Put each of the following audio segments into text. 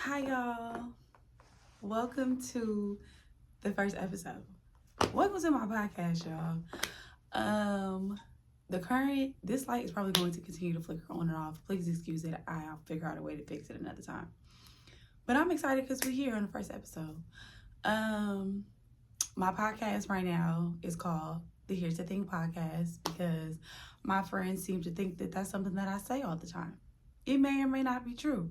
Hi, y'all. Welcome to the first episode. Welcome to my podcast, y'all. This light is probably going to continue to flicker on and off. Please excuse it. I'll figure out a way to fix it another time. But I'm excited because we're here on the first episode. My podcast right now is called the Here's the Thing podcast because my friends seem to think that that's something that I say all the time. It may or may not be true.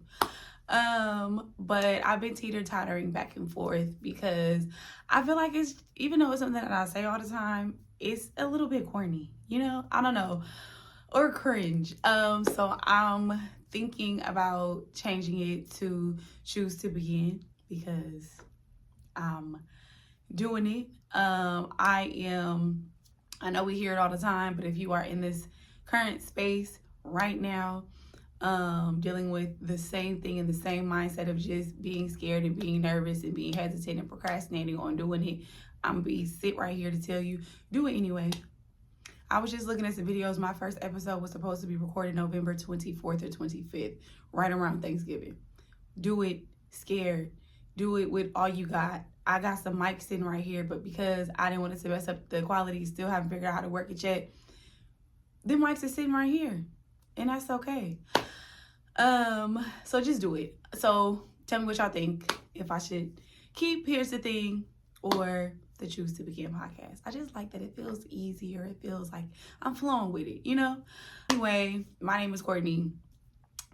But I've been teeter-tottering back and forth because I feel like even though it's something that I say all the time, it's a little bit corny, I don't know, or cringe. So I'm thinking about changing it to Choose to Begin because I'm doing it. I know we hear it all the time, but if you are in this current space right now, dealing with the same thing and the same mindset of just being scared and being nervous and being hesitant and procrastinating on doing it, I'm gonna sit right here to tell you, do it anyway. I was just looking at some videos. My first episode was supposed to be recorded November 24th or 25th, right around Thanksgiving. Do it scared. Do it with all you got. I got some mics sitting right here, but because I didn't want it to mess up the quality, still haven't figured out how to work it yet, the mics are sitting right here, and that's okay. So just do it. So tell me what y'all think, if I should keep Here's the Thing or the Choose to Begin podcast. I just like that it feels easier. It feels like I'm flowing with it, Anyway, my name is Courtney.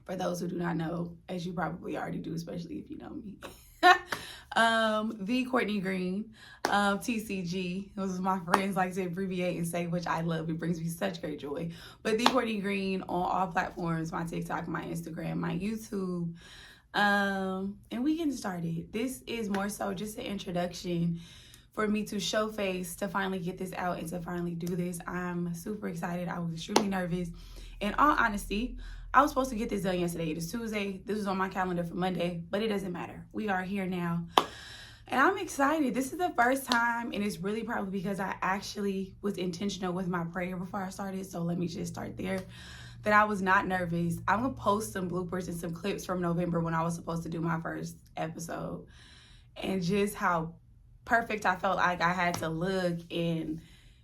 For those who do not know, as you probably already do, especially if you know me. The Courtney Green, TCG. Those is my friends like to abbreviate and say, which I love. It brings me such great joy. But the Courtney Green on all platforms, my TikTok, my Instagram, my YouTube. And we getting started. This is more so just an introduction for me to show face, to finally get this out and to finally do this. I'm super excited. I was extremely nervous. In all honesty, I was supposed to get this done yesterday. It is Tuesday. This was on my calendar for Monday, but it doesn't matter. We are here now. And I'm excited. This is the first time, and it's really probably because I actually was intentional with my prayer before I started. So let me just start there. That I was not nervous. I'm going to post some bloopers and some clips from November when I was supposed to do my first episode. And just how perfect I felt like I had to look, and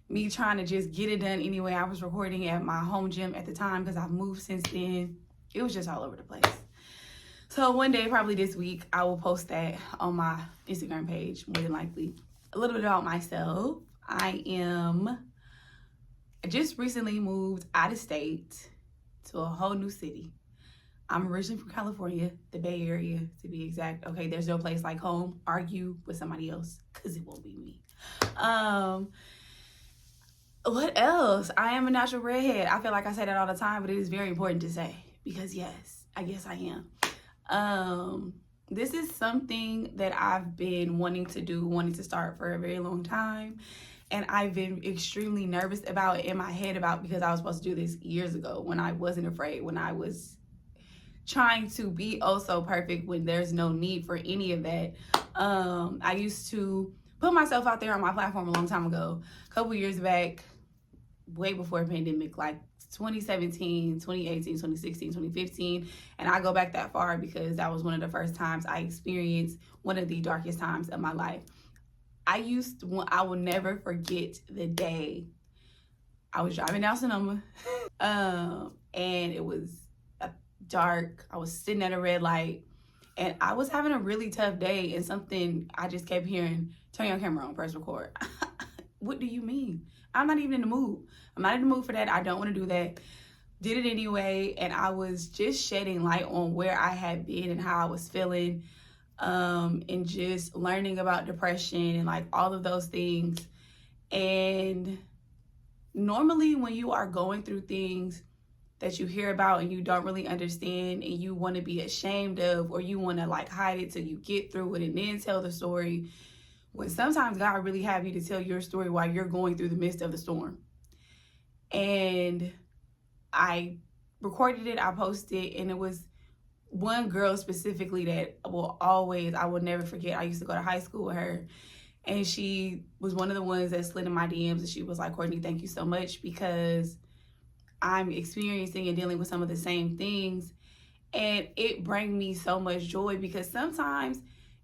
me trying to just get it done anyway. I was recording at my home gym at the time because I've moved since then. It was just all over the place. So one day, probably this week, I will post that on my Instagram page, more than likely. A little bit about myself. I just recently moved out of state to a whole new city. I'm originally from California, the Bay Area to be exact. Okay, there's no place like home. Argue with somebody else because it won't be me. What else? I am a natural redhead. I feel like I say that all the time, but it is very important to say because yes, I guess I am. This is something that I've been wanting to start for a very long time. And I've been extremely nervous about it in my head because I was supposed to do this years ago when I wasn't afraid, when I was trying to be oh so perfect when there's no need for any of that. I used to put myself out there on my platform a long time ago, a couple years back, way before pandemic, like 2017, 2018, 2016, 2015. And I go back that far because that was one of the first times I experienced one of the darkest times of my life. I will never forget the day I was driving down Sonoma, and it was dark. I was sitting at a red light, and I was having a really tough day, and something I just kept hearing, turn your camera on, press record. What do you mean? I'm not even in the mood. I'm not in the mood for that. I don't want to do that. Did it anyway, and I was just shedding light on where I had been and how I was feeling, and just learning about depression and like all of those things. And normally when you are going through things that you hear about and you don't really understand and you want to be ashamed of, or you want to like hide it till you get through it and then tell the story, when sometimes God really have you to tell your story while you're going through the midst of the storm. And I recorded it, I posted, and it was one girl specifically that I will never forget. I used to go to high school with her, and she was one of the ones that slid in my DMs, and she was like, Courtney, thank you so much, because I'm experiencing and dealing with some of the same things. And it brings me so much joy, because sometimes,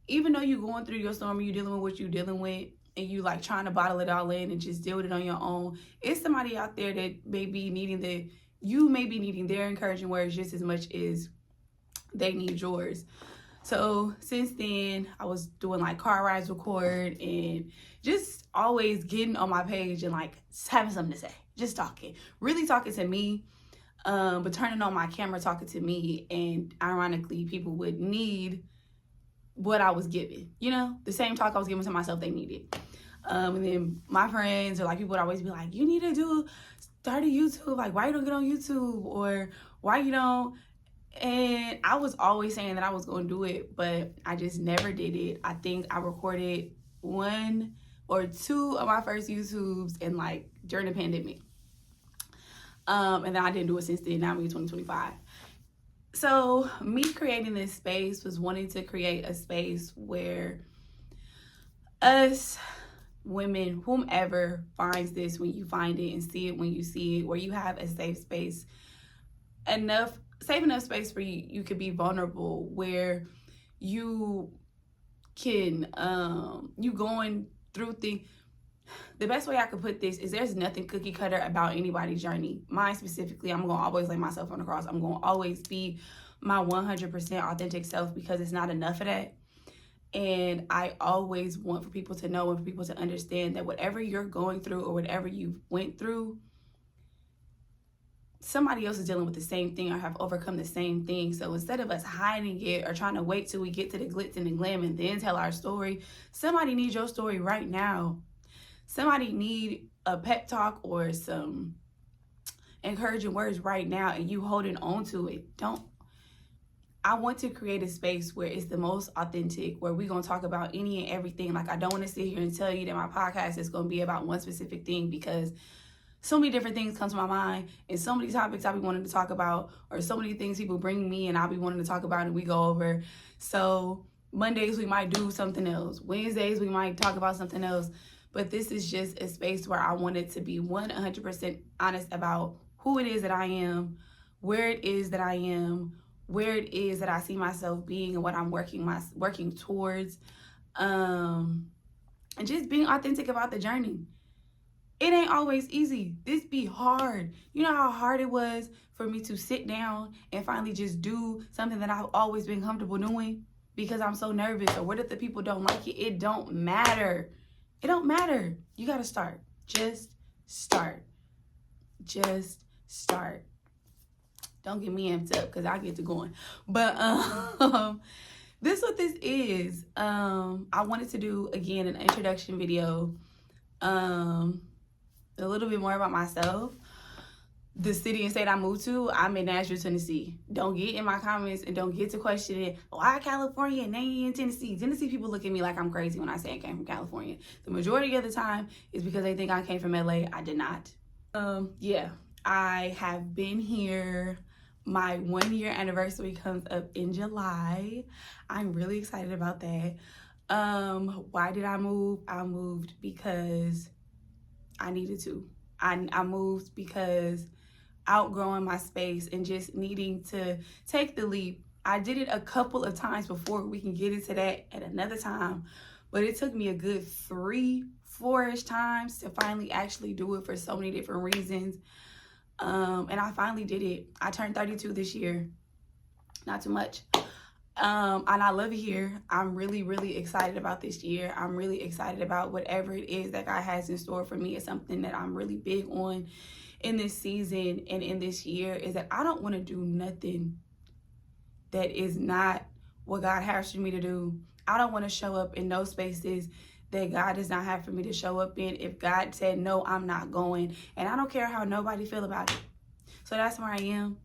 even though you're going through your storm, you're dealing with what you're dealing with, and you like trying to bottle it all in and just deal with it on your own, it's somebody out there that may be needing you may be needing their encouraging words just as much as they need yours. So since then, I was doing like car rides record, and just always getting on my page and like having something to say, just talking, really talking to me, but turning on my camera, talking to me. And ironically, people would need what I was giving, the same talk I was giving to myself, they needed. And then my friends or like people would always be like, you need to start a YouTube, like why you don't get on YouTube, or why you don't. And I was always saying that I was going to do it, but I just never did it. I think I recorded 1 or 2 of my first YouTubes in like during the pandemic. And then I didn't do it since then. Now I'm in 2025. So me creating this space was wanting to create a space where us women, whomever finds this when you find it and see it when you see it, where you have a safe space, safe enough space where you could be vulnerable, where you can you going through things. The best way I could put this is there's nothing cookie cutter about anybody's journey. Mine specifically, I'm gonna always lay myself on the cross. I'm gonna always be my 100% authentic self, because it's not enough of that. And I always want for people to know and for people to understand that whatever you're going through or whatever you went through, somebody else is dealing with the same thing or have overcome the same thing. So instead of us hiding it or trying to wait till we get to the glitz and the glam and then tell our story, somebody needs your story right now. Somebody need a pep talk or some encouraging words right now, and you holding on to it. I want to create a space where it's the most authentic, where we're going to talk about any and everything. Like, I don't want to sit here and tell you that my podcast is going to be about one specific thing, because so many different things come to my mind, and so many topics I'll be wanting to talk about, or so many things people bring me and I'll be wanting to talk about and we go over. So Mondays we might do something else. Wednesdays we might talk about something else. But this is just a space where I wanted to be 100% honest about who it is that I am, where it is that I am, where it is that I see myself being, and what I'm working towards, and just being authentic about the journey. It ain't always easy. This be hard. You know how hard it was for me to sit down and finally just do something that I've always been comfortable doing, because I'm so nervous, or what if the people don't like it? It don't matter. It don't matter. You gotta start. Just start. Just start. Don't get me amped up, because I get to going. But this is what this is. I wanted to do, again, an introduction video. A little bit more about myself. The city and state I moved to, I'm in Nashville, Tennessee. Don't get in my comments and don't get to questioning, why California and they in Tennessee? Tennessee people look at me like I'm crazy when I say I came from California. The majority of the time is because they think I came from LA. I did not. Yeah, I have been here. My 1-year anniversary comes up in July. I'm really excited about that. Why did I move? I moved because I needed to. I moved because outgrowing my space and just needing to take the leap. I did it a couple of times before. We can get into that at another time. But it took me a good 3-4-ish times to finally actually do it, for so many different reasons. And I finally did it. I turned 32 this year. Not too much. And I love it here. I'm really, really excited about this year. I'm really excited about whatever it is that God has in store for me. It's something that I'm really big on in this season and in this year, is that I don't want to do nothing that is not what God has for me to do. I don't want to show up in those spaces that God does not have for me to show up in. If God said no, I'm not going. And I don't care how nobody feel about it. So that's where I am.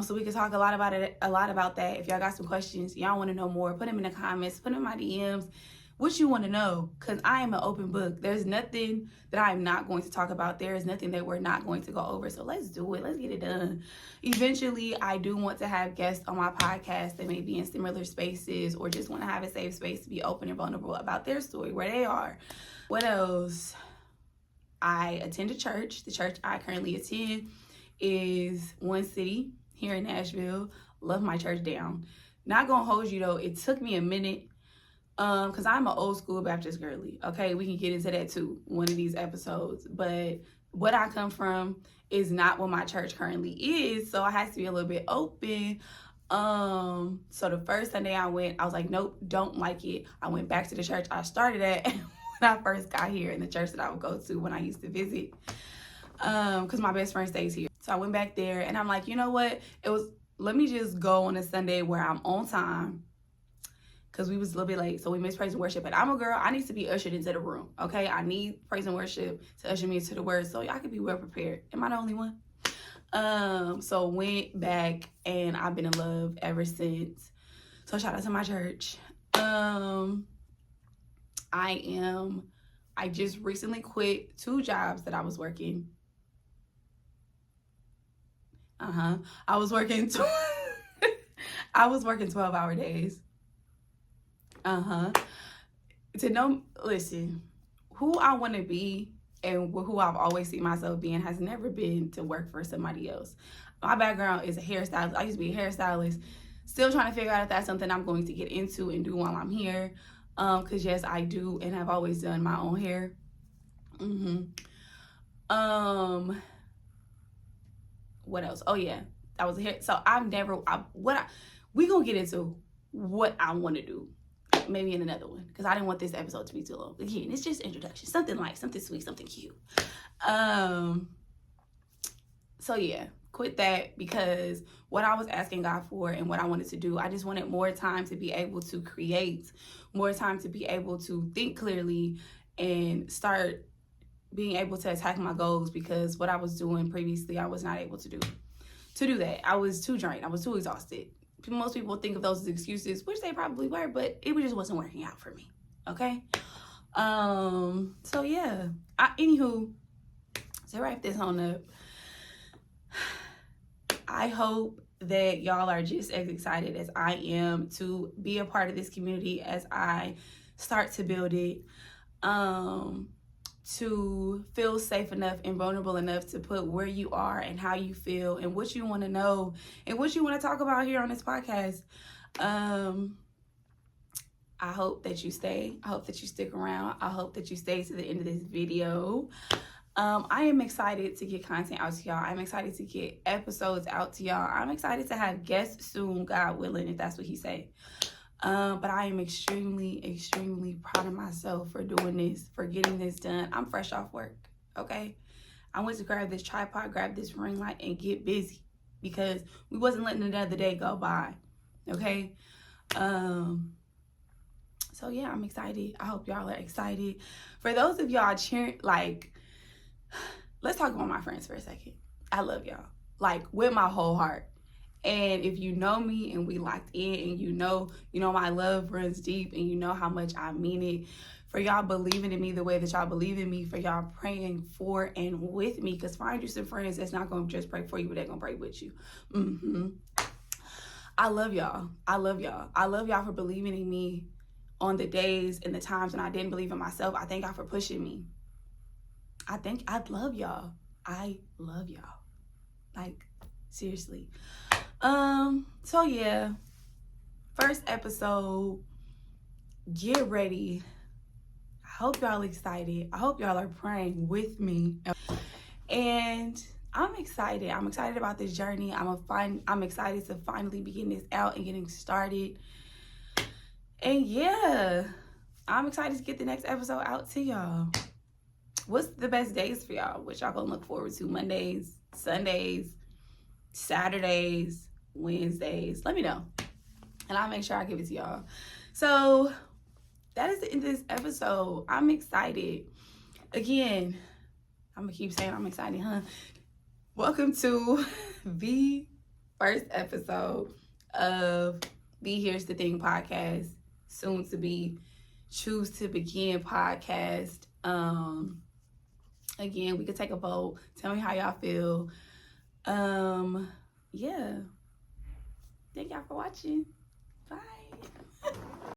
So we can talk a lot about that. If y'all got some questions, y'all want to know more, put them in the comments, put them in my DMs, what you want to know, because I am an open book. There's nothing that I'm not going to talk about. There is nothing that we're not going to go over. So let's do it. Let's get it done. Eventually, I do want to have guests on my podcast that may be in similar spaces, or just want to have a safe space to be open and vulnerable about their story, where they are. What else? I attend a church. The church I currently attend is One City here in Nashville, love my church down. Not gonna hold you though, it took me a minute, because I'm an old school Baptist girly. Okay, we can get into that too one of these episodes. But what I come from is not what my church currently is, so I had to be a little bit open. So the first Sunday I went, I was like, nope, don't like it. I went back to the church I started at when I first got here, in the church that I would go to when I used to visit, because my best friend stays here. So I went back there, and I'm like, you know what? Let me just go on a Sunday where I'm on time, because we was a little bit late, so we missed praise and worship. But I'm a girl, I need to be ushered into the room, okay? I need praise and worship to usher me into the word, so y'all can be well prepared. Am I the only one? So went back, and I've been in love ever since. So shout out to my church. I just recently quit 2 jobs that I was working. I was working 12-hour days. To know, listen, who I want to be and who I've always seen myself being has never been to work for somebody else. My background is a hairstylist. I used to be a hairstylist. Still trying to figure out if that's something I'm going to get into and do while I'm here. Because yes, I do and have always done my own hair. What else? Oh yeah, I was a hair. So we gonna get into what I want to do. Maybe in another one, because I didn't want this episode to be too long. Again, it's just introduction, something light, something sweet, something cute. So yeah, quit that, because what I was asking God for and what I wanted to do, I just wanted more time to be able to create, more time to be able to think clearly and start being able to attack my goals, because what I was doing previously, I was not able to do that. I was too drained. I was too exhausted. Most people think of those as excuses, which they probably were, but it just wasn't working out for me. Okay. So yeah. Anywho, to wrap this on up, I hope that y'all are just as excited as I am to be a part of this community as I start to build it. To feel safe enough and vulnerable enough to put where you are and how you feel and what you want to know and what you want to talk about here on this podcast. I hope that you stay. I hope that you stick around. I hope that you stay to the end of this video. I am excited to get content out to y'all. I'm excited to get episodes out to y'all. I'm excited to have guests soon, God willing, if that's what he said. But I am extremely, extremely proud of myself for doing this, for getting this done. I'm fresh off work, okay? I went to grab this tripod, grab this ring light, and get busy, because we wasn't letting another day go by, okay? So yeah, I'm excited. I hope y'all are excited. For those of y'all cheering, like, let's talk about my friends for a second. I love y'all, like, with my whole heart. And if you know me and we locked in, and you know my love runs deep, and you know how much I mean it, for y'all believing in me the way that y'all believe in me, for y'all praying for and with me, because find you some friends that's not going to just pray for you, but they're going to pray with you. I love y'all. I love y'all. I love y'all for believing in me on the days and the times when I didn't believe in myself. I thank y'all for pushing me. I love y'all. I love y'all. Like, seriously. So yeah, first episode, get ready. I hope y'all excited. I hope y'all are praying with me. And I'm excited. I'm excited about this journey. I'm excited to finally be getting this out and getting started. And yeah, I'm excited to get the next episode out to y'all. What's the best days for y'all? What y'all gonna look forward to? Mondays, Sundays, Saturdays, Wednesdays? Let me know, and I'll make sure I give it to y'all. So that is the end of this episode. I'm excited. Again, I'm gonna keep saying I'm excited, huh? Welcome to the first episode of the Here's the Thing podcast, soon to be Choose to Begin podcast. Again, we could take a vote. Tell me how y'all feel. Yeah. Thank y'all for watching. Bye.